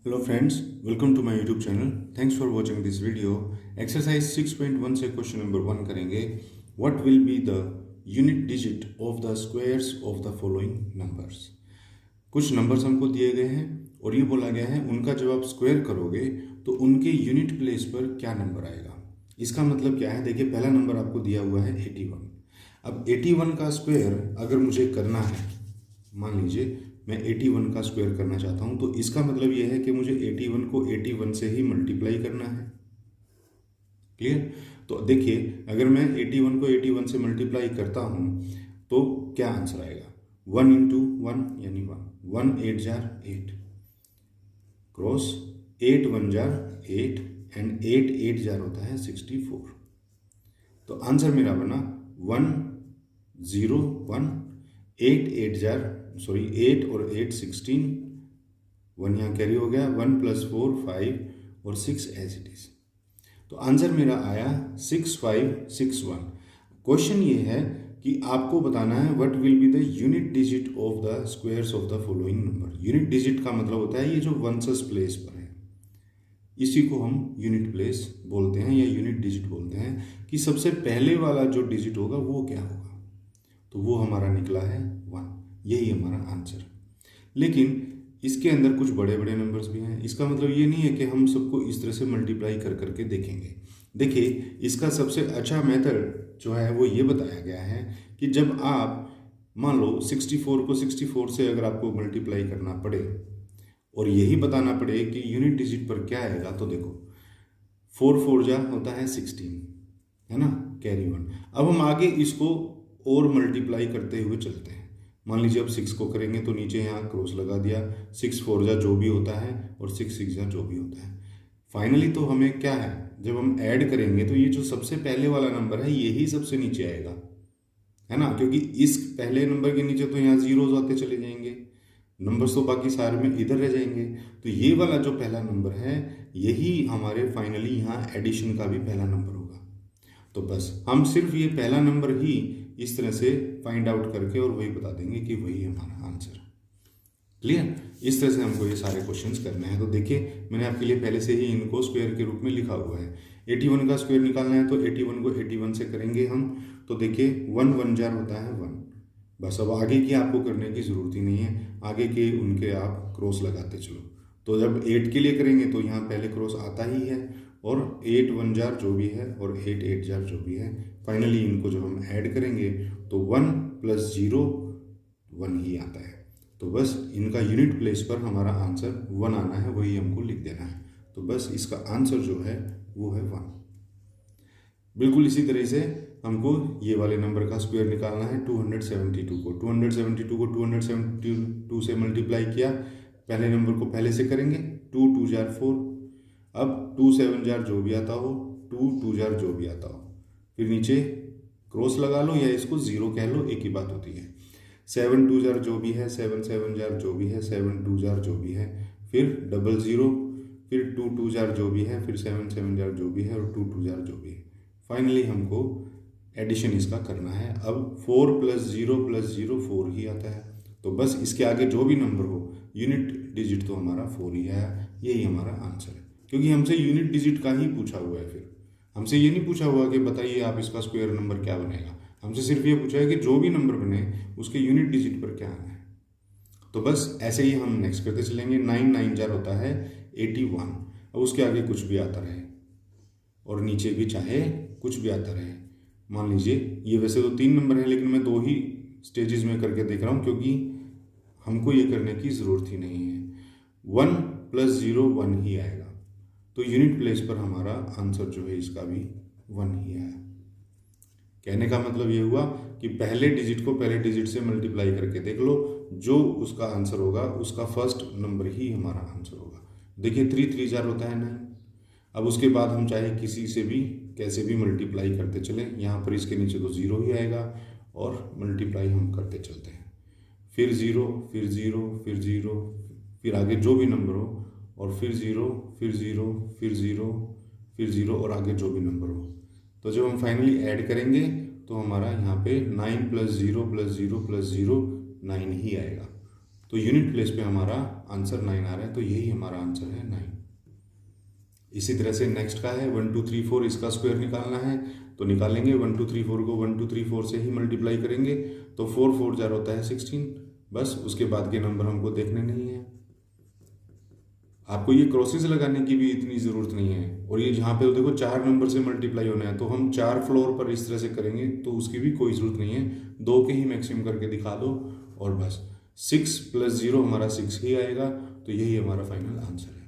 Hello friends, welcome to my YouTube channel. Thanks for watching this video. Exercise 6.1 से question number 1 करेंगे. What will be the unit digit of the squares of the following numbers? कुछ numbers हमको दिए गए हैं और ये बोला गया है उनका जब आप स्क्वायर करोगे तो उनके यूनिट प्लेस पर क्या नंबर आएगा. इसका मतलब क्या है, देखिए पहला नंबर आपको दिया हुआ है 81. अब 81 का स्क्वायर अगर मुझे करना है, मान लीजिए मैं 81 का स्क्वायर करना चाहता हूं, तो इसका मतलब यह है कि मुझे 81 को 81 से ही मल्टीप्लाई करना है. क्लियर? तो देखिए अगर मैं 81 को 81 से मल्टीप्लाई करता हूं तो क्या आंसर आएगा. 1 इंटू 1 यानी 1 8 jar 8 cross 8 1 jar 8 and 8 8 jar होता है 64. तो आंसर मेरा बना 1 0 1 8 8 जार 8 और 8 16, 1 यहाँ कैरी हो गया, 1 + 4 5 और 6 एज इट इज. तो आंसर मेरा आया 6561. क्वेश्चन ये है कि आपको बताना है what will be the unit digit of the squares of the following number. Unit digit का मतलब होता है ये जो वंसस प्लेस पर है, इसी को हम यूनिट प्लेस बोलते हैं या यूनिट डिजिट बोलते हैं. कि सबसे पहले वाला जो डिजिट होगा वो क्या होगा, तो वो हमारा निकला है 1. यही हमारा आंसर. लेकिन इसके अंदर कुछ बड़े बड़े नंबर्स भी हैं. इसका मतलब ये नहीं है कि हम सबको इस तरह से मल्टीप्लाई कर करके देखेंगे. देखिए इसका सबसे अच्छा मेथड जो है वो ये बताया गया है कि जब आप मान लो 64 को 64 से अगर आपको मल्टीप्लाई करना पड़े और यही बताना पड़े कि यूनिट डिजिट पर क्या आएगा, तो देखो 4 4 जा होता है 16, है ना, कैरी 1. अब हम आगे इसको और मल्टीप्लाई करते हुए चलते हैं. मान लीजिए अब 6 को करेंगे तो नीचे यहाँ क्रॉस लगा दिया, 6 4 जा जो भी होता है और 6 6 जा जो भी होता है. फाइनली तो हमें क्या है, जब हम ऐड करेंगे तो ये जो सबसे पहले वाला नंबर है यही सबसे नीचे आएगा, है ना, क्योंकि इस पहले नंबर के नीचे तो यहाँ जीरोज आते चले जाएंगे, नंबर्स तो बाकी सारे में इधर रह जाएंगे. तो ये वाला जो पहला नंबर है यही हमारे फाइनली यहाँ एडिशन का भी पहला नंबर होगा. तो बस हम सिर्फ ये पहला नंबर ही इस तरह से फाइंड आउट करके और वही बता देंगे कि वही हमारा आंसर. क्लियर? इस तरह से हमको ये सारे क्वेश्चंस करने हैं. तो देखिए मैंने आपके लिए पहले से ही इनको स्क्वायर के रूप में लिखा हुआ है. 81 का स्क्वायर निकालना है तो 81 को 81 से करेंगे हम. तो देखिए 1 1 जार होता है 1. बस अब आगे की आपको करने की ज़रूरत ही नहीं है, आगे के उनके आप क्रॉस लगाते चलो. तो जब 8 के लिए करेंगे तो यहाँ पहले क्रॉस आता ही है और 8 1 जार जो भी है और 8 8 जार जो भी है. फाइनली इनको जब हम ऐड करेंगे तो 1 + 0 1 ही आता है. तो बस इनका यूनिट प्लेस पर हमारा आंसर 1 आना है, वही हमको लिख देना है. तो बस इसका आंसर जो है वो है 1. बिल्कुल इसी तरह से हमको ये वाले नंबर का स्क्वायर निकालना है. 272 को 272 से मल्टीप्लाई किया, पहले नंबर को पहले से करेंगे, 2 2 जार 4. अब 2 7 जार जो भी आता हो, 2 2 जार जो भी आता हो, फिर नीचे क्रॉस लगा लो या इसको 0 कह लो, एक ही बात होती है. 7 2 जार जो भी है, 7 7 जार जो भी है, 7 2 जार जो भी है, फिर 00, फिर 2 2 जार जो भी है, फिर 7 7 जार जो भी है और 2 2 जार जो भी है. फाइनली हमको एडिशन इसका करना है. अब 4 + 0 + 0 4 ही आता है. तो बस इसके आगे जो भी नंबर हो यूनिट डिजिट तो हमारा 4 ही है. यही हमारा आंसर है, क्योंकि हमसे यूनिट डिजिट का ही पूछा हुआ है. फिर हमसे ये नहीं पूछा हुआ कि बताइए आप इसका स्क्वायर नंबर क्या बनेगा. हमसे सिर्फ ये पूछा है कि जो भी नंबर बने उसके यूनिट डिजिट पर क्या आना है. तो बस ऐसे ही हम नेक्स्ट करते चलेंगे. 9 9 जार होता है 81. अब उसके आगे कुछ भी आता रहे और नीचे भी चाहे कुछ भी आता रहे. मान लीजिए ये वैसे तो 3 नंबर है, लेकिन मैं 2 ही स्टेजेस में करके देख रहा हूँ क्योंकि हमको ये करने की ज़रूरत ही नहीं है. 1 + 0 1 ही आएगा. तो यूनिट प्लेस पर हमारा आंसर जो है इसका भी 1 ही आया. कहने का मतलब ये हुआ कि पहले डिजिट को पहले डिजिट से मल्टीप्लाई करके देख लो, जो उसका आंसर होगा उसका फर्स्ट नंबर ही हमारा आंसर होगा. देखिए 3 3 जार होता है 9. अब उसके बाद हम चाहे किसी से भी कैसे भी मल्टीप्लाई करते चलें, यहाँ पर इसके नीचे तो 0 ही आएगा और मल्टीप्लाई हम करते चलते हैं. फिर 0 फिर 0 फिर 0 फिर आगे जो भी नंबर हो और फिर 0 फिर 0 फिर 0 फिर 0 और आगे जो भी नंबर हो. तो जब हम फाइनली ऐड करेंगे तो हमारा यहाँ पे 9 + 0 + 0 + 0 9 ही आएगा. तो यूनिट प्लेस पे हमारा आंसर 9 आ रहा है. तो यही हमारा आंसर है. इसी तरह से नेक्स्ट का है 1 2 3 4, इसका स्क्वायर निकालना है तो निकालेंगे। 1 2 3 4 को 1 2 3 4 से ही मल्टीप्लाई करेंगे तो 4 4 जार होता है 16। बस उसके बाद के नंबर हमको देखने नहीं है। आपको ये क्रॉसेस लगाने की भी इतनी ज़रूरत नहीं है। और ये जहाँ पे देखो 4 नंबर से मल्टीप्लाई होना है तो हम 4 फ्लोर पर इस तरह से करेंगे तो उसकी भी कोई ज़रूरत नहीं है। 2 के ही मैक्सिमम करके दिखा दो और बस 6 + 0 हमारा 6 ही आएगा। तो यही हमारा फाइनल आंसर है।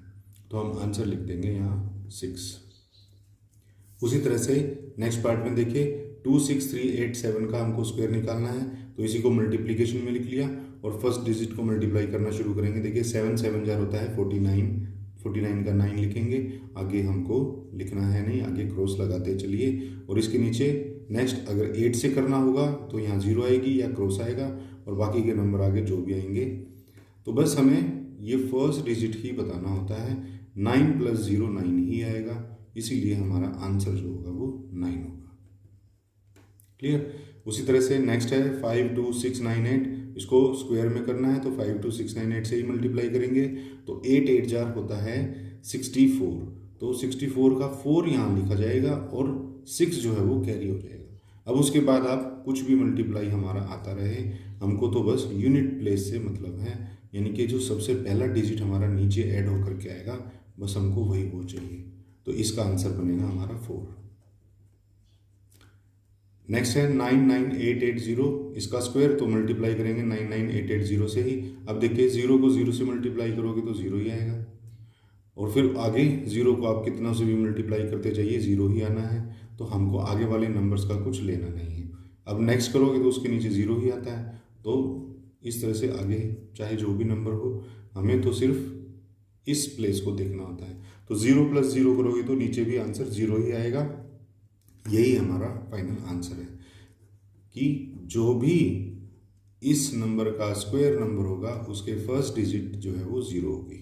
तो हम आंसर लिख देंगे यहाँ 6। उसी तरह से नेक्स्ट पार्ट में देखिए 2 6 3 8 7 का हमको स्क्वायर निकालना है तो इसी को मल्टीप्लिकेशन में लिख लिया और फर्स्ट डिजिट को मल्टीप्लाई करना शुरू करेंगे। देखिए 7 7 जार होता है 49, 49 का 9 लिखेंगे। आगे हमको लिखना है नहीं, आगे क्रॉस लगाते चलिए। और इसके नीचे नेक्स्ट अगर 8 से करना होगा तो यहाँ 0 आएगी या क्रॉस आएगा और बाकी के नंबर आगे जो भी आएंगे। तो बस हमें ये फर्स्ट डिजिट ही बताना होता है। 9 + 0 9 ही आएगा, इसीलिए हमारा आंसर जो होगा वो 9 होगा। क्लियर। उसी तरह से नेक्स्ट है 5 2 6 9 8, इसको स्क्वायर में करना है तो 5 2 6 9 8 से ही मल्टीप्लाई करेंगे तो 8 8 जार होता है 64। तो 64 का 4 यहाँ लिखा जाएगा और 6 जो है वो कैरी हो जाएगा। अब उसके बाद आप कुछ भी मल्टीप्लाई हमारा आता रहे, हमको तो बस यूनिट प्लेस से मतलब है, यानी कि जो सबसे पहला डिजिट हमारा नीचे ऐड होकर के आएगा बस हमको वही वो चाहिए। तो इसका आंसर बनेगा हमारा 4। नेक्स्ट है 9 9 8 8 0, इसका स्क्वायर तो मल्टीप्लाई करेंगे 9 9 8 8 0 से ही। अब देखिए 0 को 0 से मल्टीप्लाई करोगे तो 0 ही आएगा और फिर आगे 0 को आप कितना से भी मल्टीप्लाई करते जाइए 0 ही आना है। तो हमको आगे वाले नंबर्स का कुछ लेना नहीं है। अब नेक्स्ट करोगे तो उसके नीचे 0 ही आता है। तो इस तरह से आगे चाहे जो भी नंबर हो हमें तो सिर्फ इस प्लेस को देखना होता है। तो 0 + 0 करोगे तो नीचे भी आंसर 0 ही आएगा। यही हमारा फाइनल आंसर है कि जो भी इस नंबर का स्क्वायर नंबर होगा उसके फर्स्ट डिजिट जो है वो 0 होगी।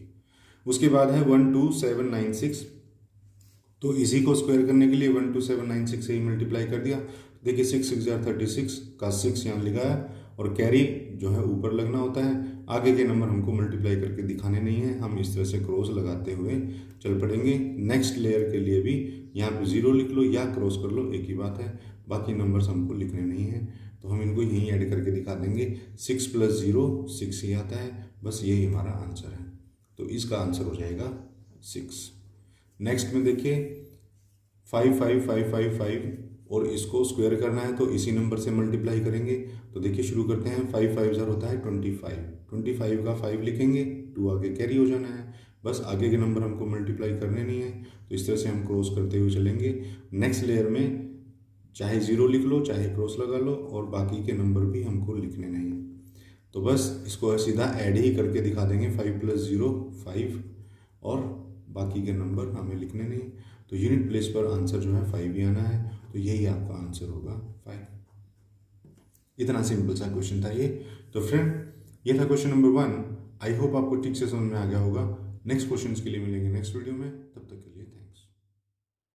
उसके बाद है 1 2 7 9 6, तो इसी को स्क्वायर करने के लिए 1 2 7 9 6 से ही मल्टीप्लाई कर दिया। देखिए 6 6 जार 36 का 6 यहाँ लिखा है और कैरी जो है ऊपर लगना होता है। आगे के नंबर हमको मल्टीप्लाई करके दिखाने नहीं है, हम इस तरह से क्रॉस लगाते हुए चल पड़ेंगे। नेक्स्ट लेयर के लिए भी यहाँ पे 0 लिख लो या क्रॉस कर लो, एक ही बात है। बाकी नंबर्स हमको लिखने नहीं है तो हम इनको यहीं ऐड करके दिखा देंगे। 6 + 0 6 ही आता है, बस यही हमारा आंसर है। तो इसका आंसर हो जाएगा 6। नेक्स्ट में देखिए 5 5 5 5 5 और इसको स्क्वायर करना है तो इसी नंबर से मल्टीप्लाई करेंगे। तो देखिए शुरू करते हैं। 5 5 जार होता है 25, 25 का 5 लिखेंगे, 2 आगे कैरी हो जाना है। बस आगे के नंबर हमको मल्टीप्लाई करने नहीं है तो इस तरह से हम क्रॉस करते हुए चलेंगे। नेक्स्ट लेयर में चाहे 0 लिख लो चाहे क्रॉस लगा लो और बाकी के नंबर भी हमको लिखने नहीं है। तो बस इसको सीधा ऐड ही करके दिखा देंगे। 5 + 0 5 और बाकी के नंबर हमें लिखने नहीं। तो यूनिट प्लेस पर आंसर जो है 5 ही आना है। तो यही आपका आंसर होगा 5। इतना सिंपल सा क्वेश्चन था ये। तो फ्रेंड ये था क्वेश्चन नंबर 1। आई होप आपको ठीक से समझ में आ गया होगा। नेक्स्ट क्वेश्चन के लिए मिलेंगे नेक्स्ट वीडियो में, तब तक के लिए